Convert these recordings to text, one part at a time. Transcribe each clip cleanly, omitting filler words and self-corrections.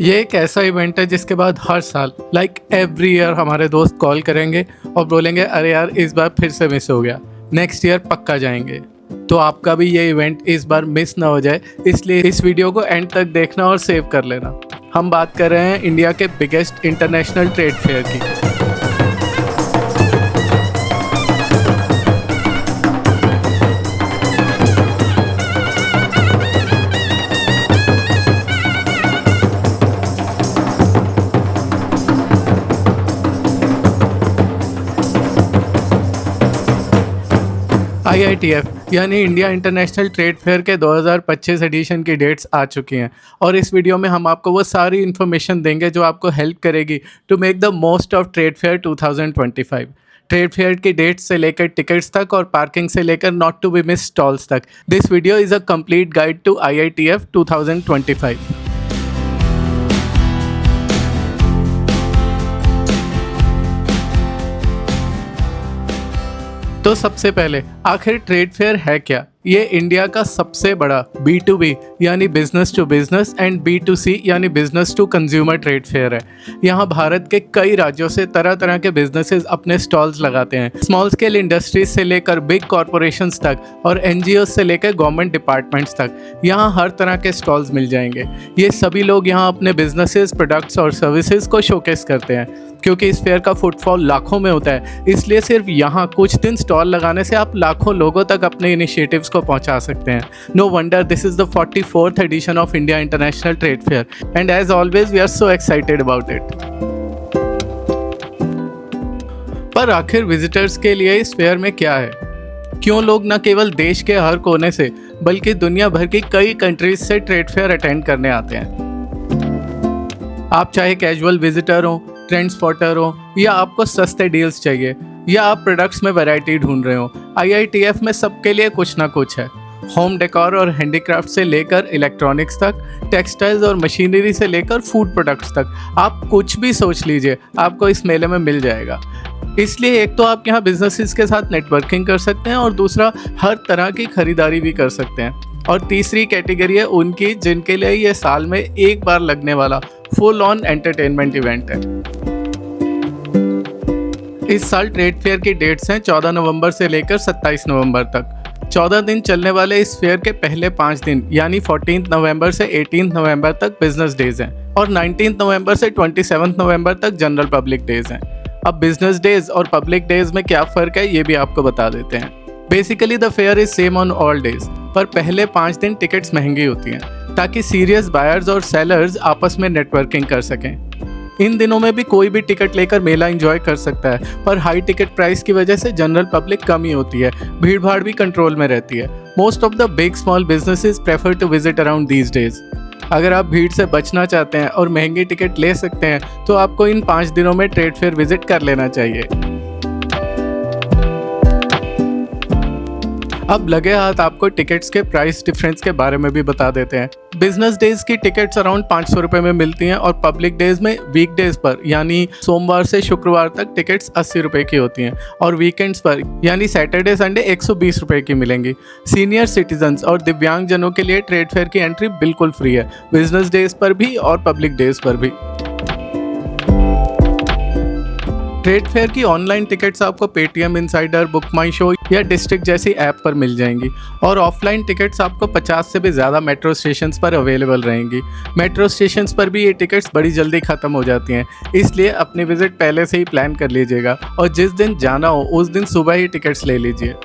ये एक ऐसा इवेंट है जिसके बाद हर साल एवरी ईयर हमारे दोस्त कॉल करेंगे और बोलेंगे अरे यार इस बार फिर से मिस हो गया, नेक्स्ट ईयर पक्का जाएंगे। तो आपका भी ये इवेंट इस बार मिस ना हो जाए, इसलिए इस वीडियो को एंड तक देखना और सेव कर लेना। हम बात कर रहे हैं इंडिया के बिगेस्ट इंटरनेशनल ट्रेड फेयर की। IITF यानी इंडिया इंटरनेशनल ट्रेड फेयर के 2025 एडिशन की डेट्स आ चुकी हैं और इस वीडियो में हम आपको वो सारी इन्फॉर्मेशन देंगे जो आपको हेल्प करेगी to make the most of trade fair 2025। Trade fair की डेट्स से लेकर टिकट्स तक और पार्किंग से लेकर not to be miss stalls तक, this video is a complete guide to IITF 2025। तो सबसे पहले आखिर ट्रेड फेयर है क्या? ये इंडिया का सबसे बड़ा B2B यानी business to business and B2C यानी business to consumer trade fair है। यहाँ भारत के कई राज्यों से तरह तरह के बिजनेसेस अपने स्टॉल्स लगाते हैं। स्मॉल स्केल इंडस्ट्रीज से लेकर बिग कॉरपोरेशंस तक और NGOs से लेकर गवर्नमेंट डिपार्टमेंट्स तक यहाँ हर तरह के स्टॉल्स मिल जाएंगे। ये सभी लोग यहाँ अपने बिजनेसेस, प्रोडक्ट्स और सर्विसेज को शोकेस करते हैं। क्योंकि इस फेयर का फुटफॉल लाखों में होता है, इसलिए सिर्फ यहाँ कुछ दिन स्टॉल लगाने से आप लाखों लोगों तक अपने इनिशिएटिव्स को पहुँचा सकते हैं। No wonder this is the 44th edition of India international trade fair and as always we are so excited about it. पर आखिर विजिटर्स के लिए इस फेयर में क्या है? क्यों लोग न केवल देश के हर कोने से बल्कि दुनिया भर की कई कंट्रीज से ट्रेड फेयर अटेंड करने आते हैं? आप चाहे कैजुअल विजिटर हो, ट्रेंड स्पॉटर हो या आपको सस्ते डील्स चाहिए या आप प्रोडक्ट्स में वैरायटी ढूंढ रहे हो, IITF में सबके लिए कुछ ना कुछ है। होम डेकोर और हैंडीक्राफ्ट से लेकर इलेक्ट्रॉनिक्स तक, टेक्सटाइल्स और मशीनरी से लेकर फूड प्रोडक्ट्स तक, आप कुछ भी सोच लीजिए आपको इस मेले में मिल जाएगा। इसलिए एक तो आप यहाँ बिजनेसेस के साथ नेटवर्किंग कर सकते हैं और दूसरा हर तरह की खरीदारी भी कर सकते हैं। और तीसरी कैटेगरी है उनकी जिनके लिए ये साल में एक बार लगने वाला फुल ऑन एंटरटेनमेंट इवेंट है। इस साल ट्रेड फेयर की डेट्स हैं 14 नवंबर से लेकर 27 नवंबर तक। 14 दिन चलने वाले इस फेयर के पहले 5 दिन यानी 14 नवंबर से 18 नवंबर तक बिजनेस डेज हैं और 19 नवंबर से 27 नवंबर तक जनरल पब्लिक डेज हैं। अब बिजनेस डेज और पब्लिक डेज में क्या फ़र्क है ये भी आपको बता देते हैं। Basically the fair is same on all days, पर पहले 5 दिन टिकट्स महंगी होती हैं ताकि सीरियस बायर्स और सेलर्स आपस में नेटवर्किंग कर सकें। इन दिनों में भी कोई भी टिकट लेकर मेला एंजॉय कर सकता है, पर हाई टिकट प्राइस की वजह से जनरल पब्लिक कम ही होती है, भीड़ भाड़ भी कंट्रोल में रहती है। Most of the big small businesses prefer to visit around these days. अगर आप भीड़ से बचना चाहते हैं और महंगी टिकट ले सकते हैं तो आपको इन 5 दिनों में ट्रेड फेयर विजिट कर लेना चाहिए। अब लगे हाथ आपको टिकट्स के प्राइस डिफरेंस के बारे में भी बता देते हैं। बिजनेस डेज की टिकट्स अराउंड 500 रुपये में मिलती हैं और पब्लिक डेज में वीकडेज पर यानी सोमवार से शुक्रवार तक टिकट्स 80 रुपये की होती हैं और वीकेंड्स पर यानी सैटरडे संडे 120 रुपये की मिलेंगी। सीनियर सिटीजन्स और दिव्यांग जनों के लिए ट्रेड फेयर की एंट्री बिल्कुल फ्री है, बिजनेस डेज पर भी और पब्लिक डेज पर भी। ट्रेड फेयर की ऑनलाइन टिकट्स आपको पेटीएम इनसाइडर, बुक माई शो या डिस्ट्रिक्ट जैसी ऐप पर मिल जाएंगी और ऑफलाइन टिकट्स आपको 50 से भी ज़्यादा मेट्रो स्टेशंस पर अवेलेबल रहेंगी। मेट्रो स्टेशंस पर भी ये टिकट्स बड़ी जल्दी ख़त्म हो जाती हैं, इसलिए अपनी विज़िट पहले से ही प्लान कर लीजिएगा और जिस दिन जाना हो उस दिन सुबह ही टिकट्स ले लीजिए।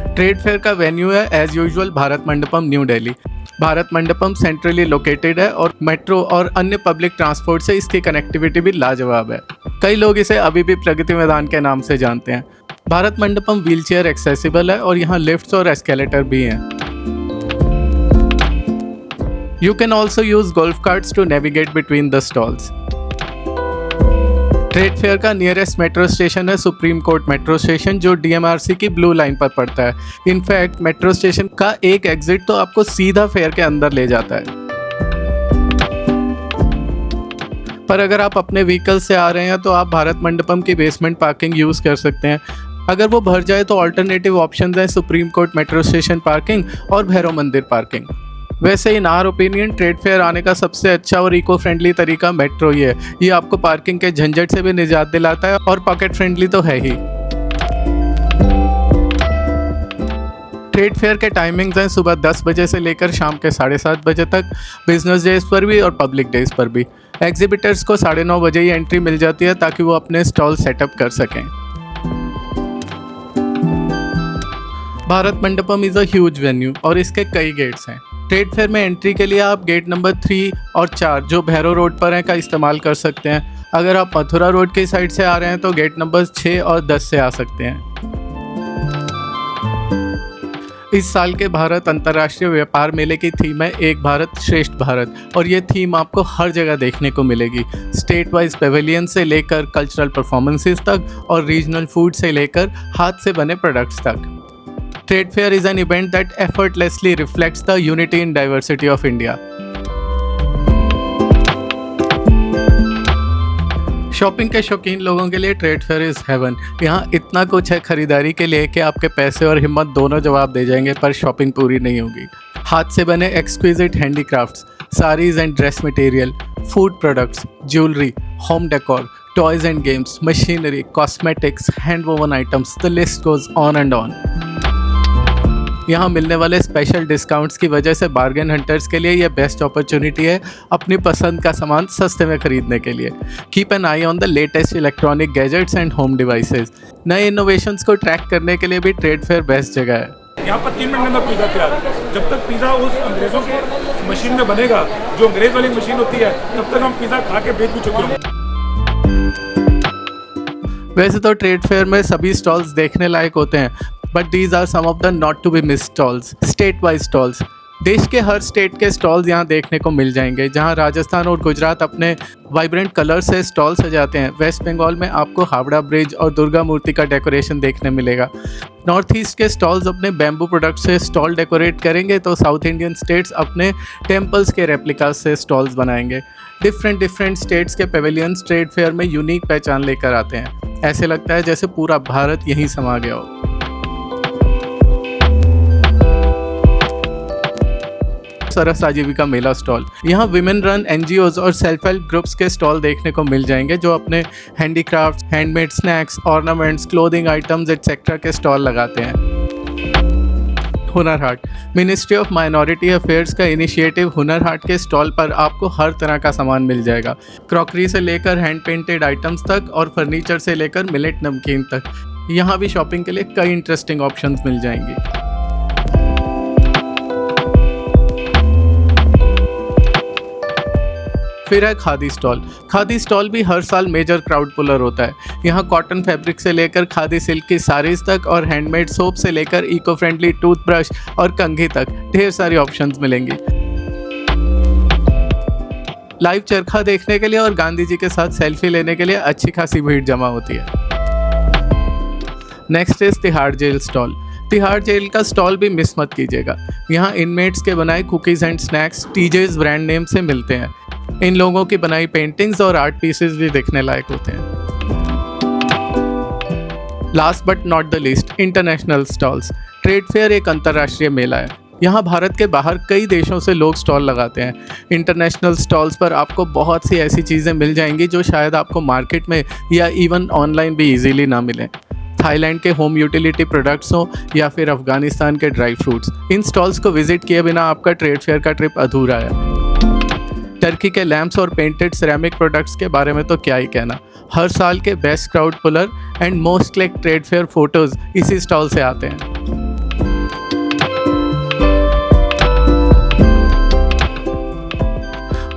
ट्रेड फेयर का वेन्यू है as usual Bharat Mandapam, New Delhi. Bharat Mandapam centrally located है और मेट्रो और अन्य पब्लिक ट्रांसपोर्ट से इसकी कनेक्टिविटी भी लाजवाब है। कई लोग इसे अभी भी प्रगति मैदान के नाम से जानते हैं। भारत मंडपम व्हीलचेयर एक्सेसिबल है और यहाँ लिफ्ट्स और एस्केलेटर भी हैं। You can also use golf carts to navigate between the stalls. Trade fair का नियरेस्ट मेट्रो स्टेशन है सुप्रीम कोर्ट मेट्रो स्टेशन, जो DMRC की ब्लू लाइन पर पड़ता है। इनफैक्ट मेट्रो स्टेशन का एक एग्जिट तो आपको सीधा फेयर के अंदर ले जाता है। पर अगर आप अपने व्हीकल से आ रहे हैं तो आप भारत मंडपम की बेसमेंट पार्किंग यूज़ कर सकते हैं। अगर वो भर जाए तो ऑल्टरनेटिव ऑप्शंस हैं supreme court metro station parking और भैरव मंदिर पार्किंग। वैसे इन आर ओपिनियन ट्रेड फेयर आने का सबसे अच्छा और इको फ्रेंडली तरीका मेट्रो ही है। ये आपको पार्किंग के झंझट से भी निजात दिलाता है और पॉकेट फ्रेंडली तो है ही। ट्रेड फेयर के टाइमिंग्स हैं सुबह 10 बजे से लेकर शाम के 7:30 बजे तक, बिजनेस डेज पर भी और पब्लिक डेज पर भी। एग्जिबिटर्स को 9:30 बजे ही एंट्री मिल जाती है ताकि वो अपने स्टॉल सेटअप कर सकें। Bharat Mandapam is a huge venue और इसके कई गेट्स हैं। ट्रेड फेयर में एंट्री के लिए आप गेट नंबर 3 और 4 जो भैरव रोड पर हैं का इस्तेमाल कर सकते हैं। अगर आप मथुरा रोड की साइड से आ रहे हैं तो गेट नंबर 6 और 10 से आ सकते हैं। इस साल के भारत अंतर्राष्ट्रीय व्यापार मेले की थीम है एक भारत श्रेष्ठ भारत, और ये थीम आपको हर जगह देखने को मिलेगी। स्टेट वाइज पेवेलियन से लेकर कल्चरल परफॉर्मेंसेस तक और रीजनल फूड से लेकर हाथ से बने प्रोडक्ट्स तक। Trade fair is an event that effortlessly reflects the unity in diversity of India. Shopping के शौकीन लोगों के लिए ट्रेड फेयर इज़ हेवन। यहाँ इतना कुछ है खरीदारी के लिए कि आपके पैसे और हिम्मत दोनों जवाब दे जाएंगे, पर शॉपिंग पूरी नहीं होगी। हाथ से बने exquisite handicrafts, saris and dress material, food products, jewellery, home decor, toys and games, machinery, cosmetics, hand woven items, the list goes on and on. यहाँ मिलने वाले स्पेशल डिस्काउंट्स की वजह से बार्गेन हंटर्स के लिए यह बेस्ट अपॉर्चुनिटी है अपनी पसंद का सामान सस्ते में खरीदने के लिए। Keep an I on the latest electronic gadgets and home devices. नए इनोवेशंस को ट्रैक करने के लिए भी ट्रेड फेयर बेस्ट जगह है। यहाँ पर 3 मिनट के अंदर पिज़्ज़ा तैयार है। जब तक पिज़्ज़ा उस अंग्रेज़ों के मशीन में बनेगा, जो अंग्रेज़ वाली मशीन होती है, तब तक हम पिज़्ज़ा खा के बेच भी चुके होंगे। वैसे तो ट्रेड फेयर में सभी स्टॉल्स देखने लायक होते हैं, but these are some of the not to be miss stalls. State wise stalls, देश के हर स्टेट के स्टॉल्स यहाँ देखने को मिल जाएंगे। जहाँ राजस्थान और गुजरात अपने वाइब्रेंट कलर से स्टॉल सजाते हैं, वेस्ट बंगाल में आपको हावड़ा ब्रिज और दुर्गा मूर्ति का डेकोरेशन देखने मिलेगा। नॉर्थ ईस्ट के स्टॉल्स अपने बैम्बू प्रोडक्ट से स्टॉल डेकोरेट करेंगे, तो साउथ इंडियन स्टेट्स अपने टेम्पल्स के रेप्लिकास से स्टॉल्स बनाएंगे। डिफरेंट स्टेट्स के पेवेलियंस ट्रेड फेयर में यूनिक पहचान लेकर आते हैं। ऐसे लगता है जैसे पूरा भारत यहीं समा गया हो। सरस आजीविका मेला स्टॉल, यहाँ विमेन रन एनजीओज और सेल्फ हेल्प ग्रुप्स के स्टॉल देखने को मिल जाएंगे जो अपने handicrafts, handmade snacks, ornaments, clothing items etcetera के स्टॉल लगाते हैं। Hunar Haat, ministry of minority affairs का इनिशिएटिव हुनर हाट के स्टॉल पर आपको हर तरह का सामान मिल जाएगा। क्रॉकरी से लेकर हैंड पेंटेड आइटम्स तक और फर्नीचर से लेकर मिलेट नमकीन तक। यहाँ भी शॉपिंग के लिए कई इंटरेस्टिंग ऑप्शंस मिल जाएंगी। फिर है खादी स्टॉल। खादी स्टॉल भी हर साल मेजर क्राउड पुलर होता है। यहाँ कॉटन फैब्रिक से लेकर खादी सिल्क की साड़ीज तक और हैंडमेड सोप से लेकर इको फ्रेंडली टूथब्रश और कंघी तक ढेर सारी ऑप्शंस मिलेंगी। लाइव चरखा देखने के लिए और गांधी जी के साथ सेल्फी लेने के लिए अच्छी खासी भीड़ जमा होती है। Next is Tihar jail stall. Tihar jail का स्टॉल भी मिस मत कीजिएगा। यहाँ इनमेट्स के बनाए cookies and snacks TJ's brand name से मिलते हैं। इन लोगों की बनाई पेंटिंग्स और आर्ट पीसेस भी देखने लायक होते हैं। Last but not the least, international stalls. Trade fair एक अंतर्राष्ट्रीय मेला है। यहाँ भारत के बाहर कई देशों से लोग स्टॉल लगाते हैं। इंटरनेशनल स्टॉल्स पर आपको बहुत सी ऐसी चीज़ें मिल जाएंगी जो शायद आपको मार्केट में या इवन ऑनलाइन भी इजीली ना मिलें। थाईलैंड के होम यूटिलिटी प्रोडक्ट्स हो या फिर अफगानिस्तान के ड्राई फ्रूट्स, इन स्टॉल्स को विजिट किए बिना आपका ट्रेड फेयर का ट्रिप अधूरा है। टर्की के लैम्प्स और पेंटेड सिरेमिक प्रोडक्ट्स के बारे में तो क्या ही कहना। हर साल के best crowd puller and most click trade fair photos इसी स्टॉल से आते हैं।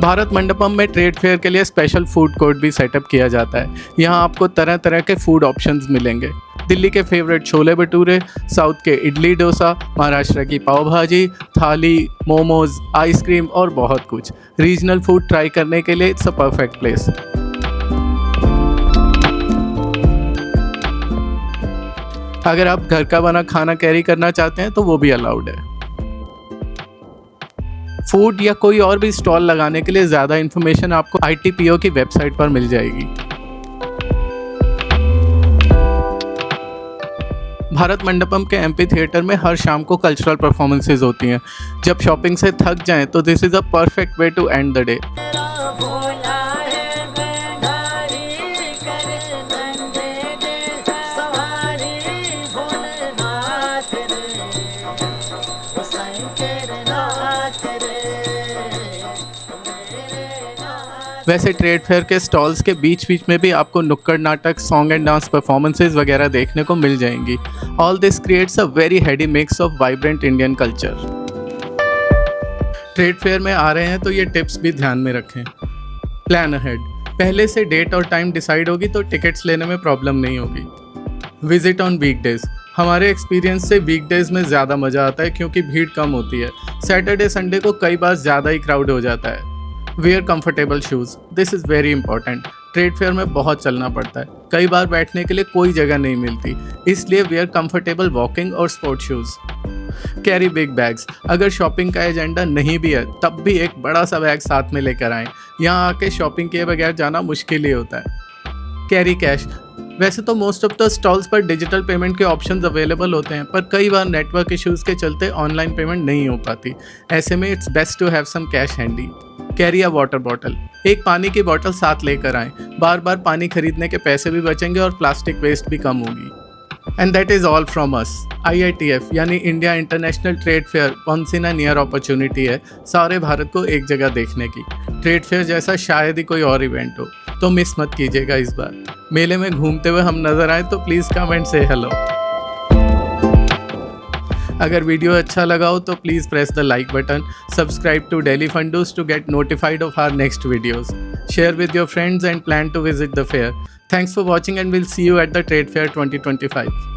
भारत मंडपम में ट्रेड फेयर के लिए स्पेशल फूड कोर्ट भी सेटअप किया जाता है। यहाँ आपको तरह तरह के फूड ऑप्शंस मिलेंगे। दिल्ली के फेवरेट छोले भटूरे, साउथ के इडली डोसा, महाराष्ट्र की पाव भाजी, थाली, मोमोज, आइसक्रीम और बहुत कुछ। रीजनल फूड ट्राई करने के लिए इट्स अ परफेक्ट प्लेस। अगर आप घर का बना खाना कैरी करना चाहते हैं तो वो भी अलाउड है। फूड या कोई और भी स्टॉल लगाने के लिए ज़्यादा इन्फॉर्मेशन आपको ITPO की वेबसाइट पर मिल जाएगी। भारत मंडपम के एमपी थिएटर में हर शाम को कल्चरल परफॉर्मेंसेज होती हैं। जब शॉपिंग से थक जाएं तो this is a perfect way to end the day. वैसे ट्रेड फेयर के स्टॉल्स के बीच बीच में भी आपको नुक्कड़ नाटक, सॉन्ग एंड डांस परफॉर्मेंसेज वगैरह देखने को मिल जाएंगी। All this creates a very Heidi mix of vibrant Indian culture. Trade fair में आ रहे हैं तो ये टिप्स भी ध्यान में रखें। प्लान अहेड, पहले से डेट और टाइम डिसाइड होगी तो टिकट्स लेने में प्रॉब्लम नहीं होगी। विजिट ऑन वीकडेज, हमारे एक्सपीरियंस से वीकडेज में ज़्यादा मज़ा आता है क्योंकि भीड़ कम होती है। सैटरडे संडे को कई बार ज़्यादा ही क्राउड हो जाता है। Wear comfortable shoes, this is very important. Trade fair में बहुत चलना पड़ता है, कई बार बैठने के लिए कोई जगह नहीं मिलती, इसलिए वेयर कंफर्टेबल वॉकिंग और sport shoes. Carry big bags, अगर शॉपिंग का एजेंडा नहीं भी है तब भी एक बड़ा सा बैग साथ में लेकर आएँ, यहाँ आके शॉपिंग किए बगैर जाना मुश्किल ही होता है। कैरी कैश, वैसे तो मोस्ट ऑफ द स्टॉल्स पर डिजिटल पेमेंट के ऑप्शंस अवेलेबल होते हैं, पर कई बार नेटवर्क इश्यूज़ के चलते ऑनलाइन पेमेंट नहीं हो पाती। ऐसे में it's best to have some cash handy. Carry a water bottle, एक पानी की बोतल साथ लेकर आएँ, बार बार पानी खरीदने के पैसे भी बचेंगे और प्लास्टिक वेस्ट भी कम होगी। And that is all from us. IITF यानी India international trade fair once in a year opportunity है सारे भारत को एक जगह देखने की। ट्रेड फेयर जैसा शायद ही कोई और इवेंट हो, तो मिस मत कीजिएगा इस बार। मेले में घूमते हुए हम नजर आए तो please come and say hello. अगर वीडियो अच्छा लगा हो तो please press the like button, subscribe to Daily Fundoos to get notified of our next videos. Share with your friends and plan to visit the fair. Thanks for watching and we'll see you at the Trade Fair 2025.